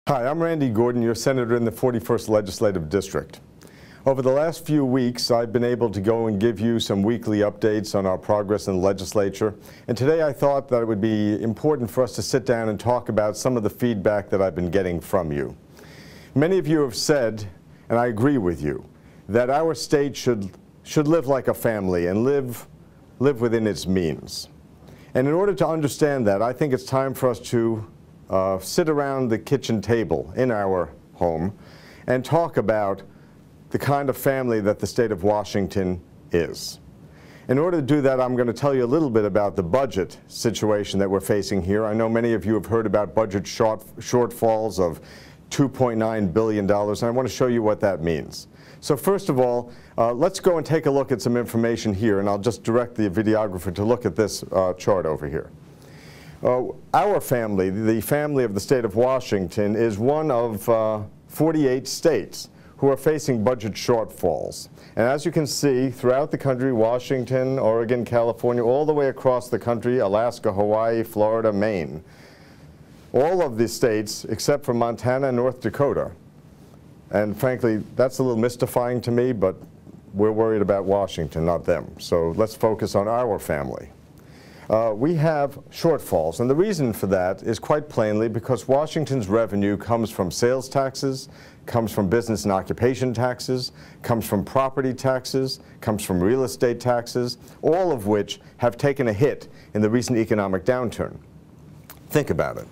Hi, I'm Randy Gordon, your senator in the 41st Legislative District. Over the last few weeks, I've been able to go and give you some weekly updates on our progress in the legislature. And today I thought that it would be important for us to sit down and talk about some of the feedback that I've been getting from you. Many of you have said, and I agree with you, that our state should live like a family and live within its means. And in order to understand that, I think it's time for us to sit around the kitchen table in our home and talk about the kind of family that the state of Washington is. In order to do that, I'm going to tell you a little bit about the budget situation that we're facing here. I know many of you have heard about budget shortfalls of $2.9 billion, and I want to show you what that means. So first of all, let's go and take a look at some information here, and I'll just direct the videographer to look at this chart over here. Our family, the family of the state of Washington, is one of 48 states who are facing budget shortfalls. And as you can see, throughout the country, Washington, Oregon, California, all the way across the country, Alaska, Hawaii, Florida, Maine, all of the states except for Montana and North Dakota. And frankly, that's a little mystifying to me, but we're worried about Washington, not them. So let's focus on our family. We have shortfalls, and the reason for that is quite plainly because Washington's revenue comes from sales taxes, comes from business and occupation taxes, comes from property taxes, comes from real estate taxes, all of which have taken a hit in the recent economic downturn. Think about it.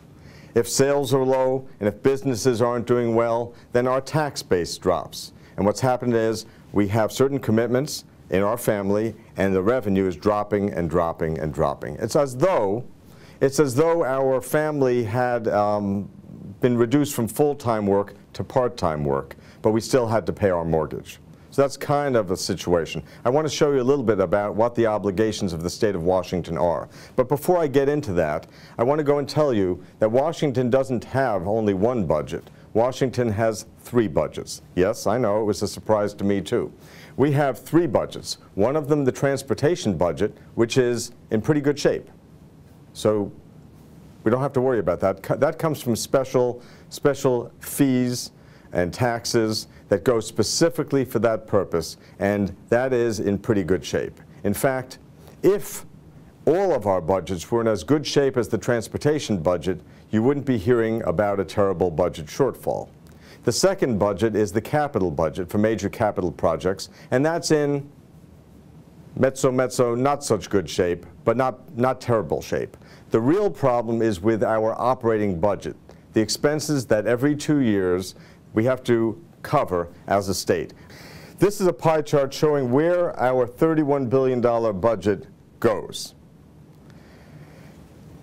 If sales are low and if businesses aren't doing well, then our tax base drops. And what's happened is we have certain commitments in our family, and the revenue is dropping and dropping and dropping. It's as though our family had been reduced from full-time work to part-time work, but we still had to pay our mortgage. So that's kind of a situation. I want to show you a little bit about what the obligations of the state of Washington are. But before I get into that, I want to go and tell you that Washington doesn't have only one budget. Washington has three budgets. Yes, I know, it was a surprise to me too. We have three budgets. One of them, the transportation budget, which is in pretty good shape. So we don't have to worry about that. That comes from special fees and taxes that go specifically for that purpose, and that is in pretty good shape. In fact, if all of our budgets were in as good shape as the transportation budget, you wouldn't be hearing about a terrible budget shortfall. The second budget is the capital budget for major capital projects, and that's in not such good shape, but not terrible shape. The real problem is with our operating budget, the expenses that every 2 years we have to cover as a state. This is a pie chart showing where our $31 billion budget goes.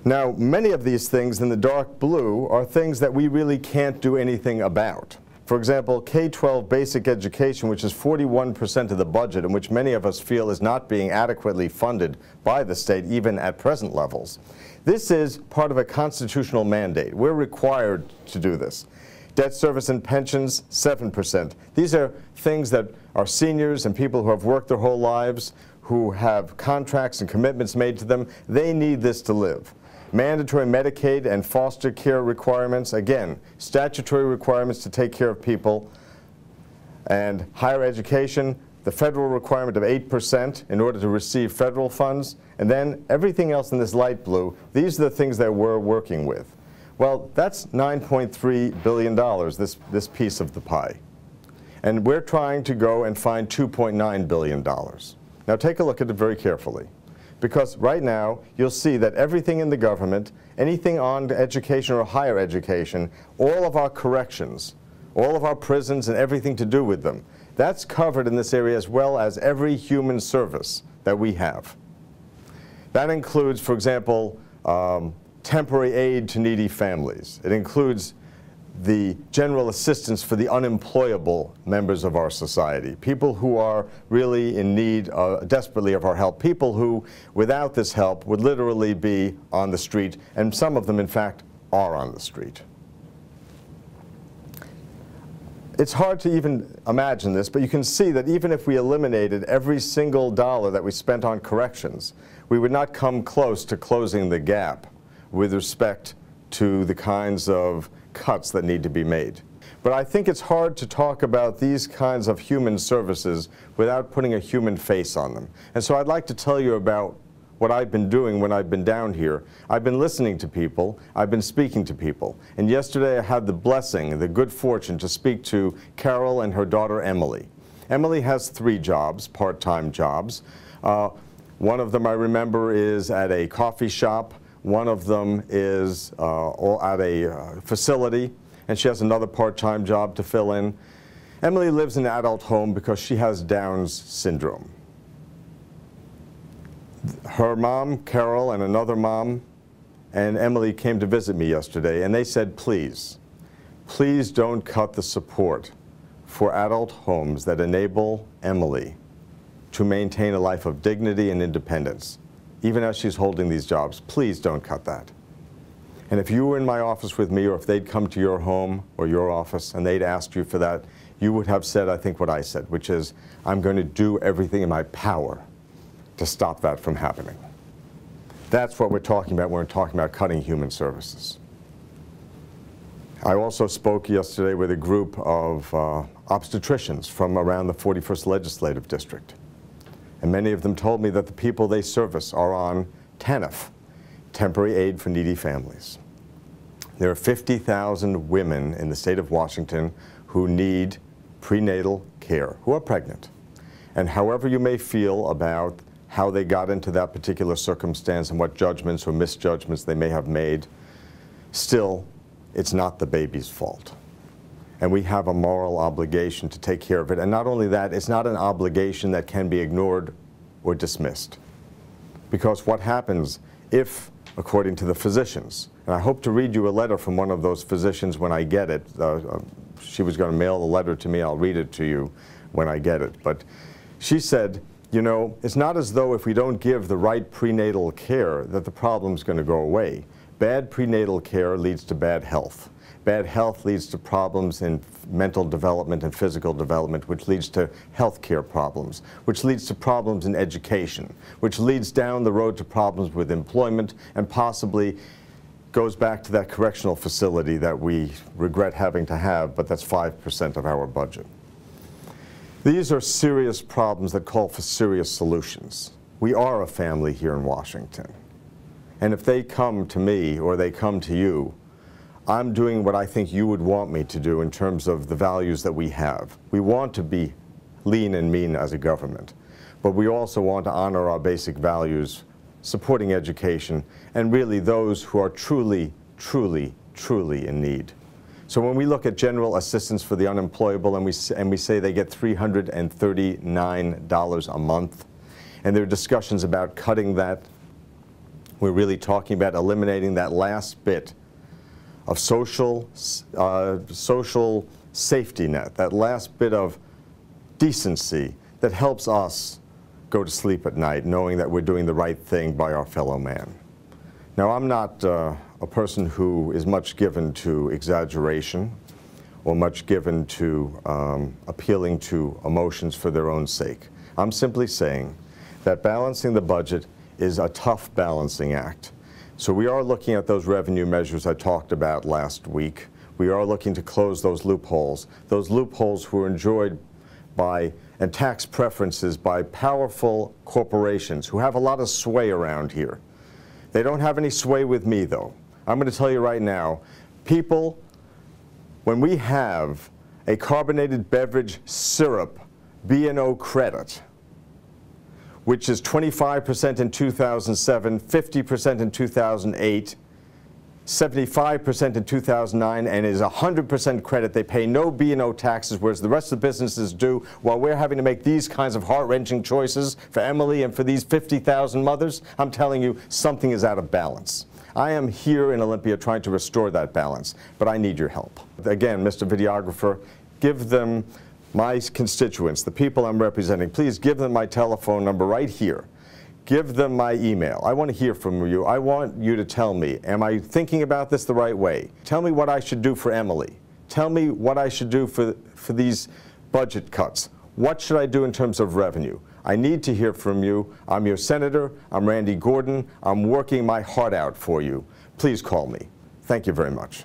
Now, many of these things in the dark blue are things that we really can't do anything about. For example, K-12 basic education, which is 41% of the budget and which many of us feel is not being adequately funded by the state, even at present levels. This is part of a constitutional mandate. We're required to do this. Debt service and pensions, 7%. These are things that our seniors and people who have worked their whole lives, who have contracts and commitments made to them, they need this to live. Mandatory Medicaid and foster care requirements, again, statutory requirements to take care of people. And higher education, the federal requirement of 8% in order to receive federal funds. And then everything else in this light blue, these are the things that we're working with. Well, that's $9.3 billion, this piece of the pie. And we're trying to go and find $2.9 billion. Now take a look at it very carefully. Because right now, you'll see that everything in the government, anything on education or higher education, all of our corrections, all of our prisons and everything to do with them, that's covered in this area as well as every human service that we have. That includes, for example, temporary aid to needy families. It includes the general assistance for the unemployable members of our society, people who are really in need desperately of our help, people who, without this help, would literally be on the street, and some of them, in fact, are on the street. It's hard to even imagine this, but you can see that even if we eliminated every single dollar that we spent on corrections, we would not come close to closing the gap with respect to the kinds of cuts that need to be made. But I think it's hard to talk about these kinds of human services without putting a human face on them. And so I'd like to tell you about what I've been doing when I've been down here. I've been listening to people, I've been speaking to people. And yesterday I had the blessing, the good fortune to speak to Carol and her daughter Emily. Emily has 3 jobs, part-time jobs. One of them I remember is at a coffee shop. One of them is at a facility, and she has another part-time job to fill in. Emily lives in an adult home because she has Down's syndrome. Her mom, Carol, and another mom, and Emily came to visit me yesterday, and they said, please, please don't cut the support for adult homes that enable Emily to maintain a life of dignity and independence, even as she's holding these jobs. Please don't cut that. And if you were in my office with me, or if they'd come to your home or your office and they'd asked you for that, you would have said, I think, what I said, which is, I'm going to do everything in my power to stop that from happening. That's what we're talking about when we're talking about cutting human services. I also spoke yesterday with a group of obstetricians from around the 41st Legislative District. And many of them told me that the people they service are on TANF, Temporary Aid for Needy Families. There are 50,000 women in the state of Washington who need prenatal care, who are pregnant. And however you may feel about how they got into that particular circumstance and what judgments or misjudgments they may have made, still, it's not the baby's fault. And we have a moral obligation to take care of it. And not only that, it's not an obligation that can be ignored or dismissed. Because what happens if, according to the physicians, and I hope to read you a letter from one of those physicians when I get it. She was going to mail the letter to me. I'll read it to you when I get it. But she said, you know, it's not as though if we don't give the right prenatal care that the problem's going to go away. Bad prenatal care leads to bad health. Bad health leads to problems in mental development and physical development, which leads to health care problems, which leads to problems in education, which leads down the road to problems with employment, and possibly goes back to that correctional facility that we regret having to have, but that's 5% of our budget. These are serious problems that call for serious solutions. We are a family here in Washington. And if they come to me or they come to you, I'm doing what I think you would want me to do in terms of the values that we have. We want to be lean and mean as a government, but we also want to honor our basic values, supporting education, and really those who are truly, truly, truly in need. So when we look at general assistance for the unemployable and we say they get $339 a month, and there are discussions about cutting that, we're really talking about eliminating that last bit of social safety net, that last bit of decency that helps us go to sleep at night knowing that we're doing the right thing by our fellow man. Now, I'm not a person who is much given to exaggeration or much given to appealing to emotions for their own sake. I'm simply saying that balancing the budget is a tough balancing act. So we are looking at those revenue measures I talked about last week. We are looking to close those loopholes who are enjoyed by, and tax preferences by powerful corporations who have a lot of sway around here. They don't have any sway with me, though. I'm going to tell you right now, people, when we have a carbonated beverage syrup B&O credit, which is 25% in 2007, 50% in 2008, 75% in 2009, and is 100% credit. They pay no B&O taxes, whereas the rest of the businesses do, while we're having to make these kinds of heart-wrenching choices for Emily and for these 50,000 mothers. I'm telling you, something is out of balance. I am here in Olympia trying to restore that balance, but I need your help. Again, Mr. Videographer, give them, my constituents, the people I'm representing, please give them my telephone number right here. Give them my email. I want to hear from you. I want you to tell me, am I thinking about this the right way? Tell me what I should do for Emily. Tell me what I should do for these budget cuts. What should I do in terms of revenue? I need to hear from you. I'm your senator. I'm Randy Gordon. I'm working my heart out for you. Please call me. Thank you very much.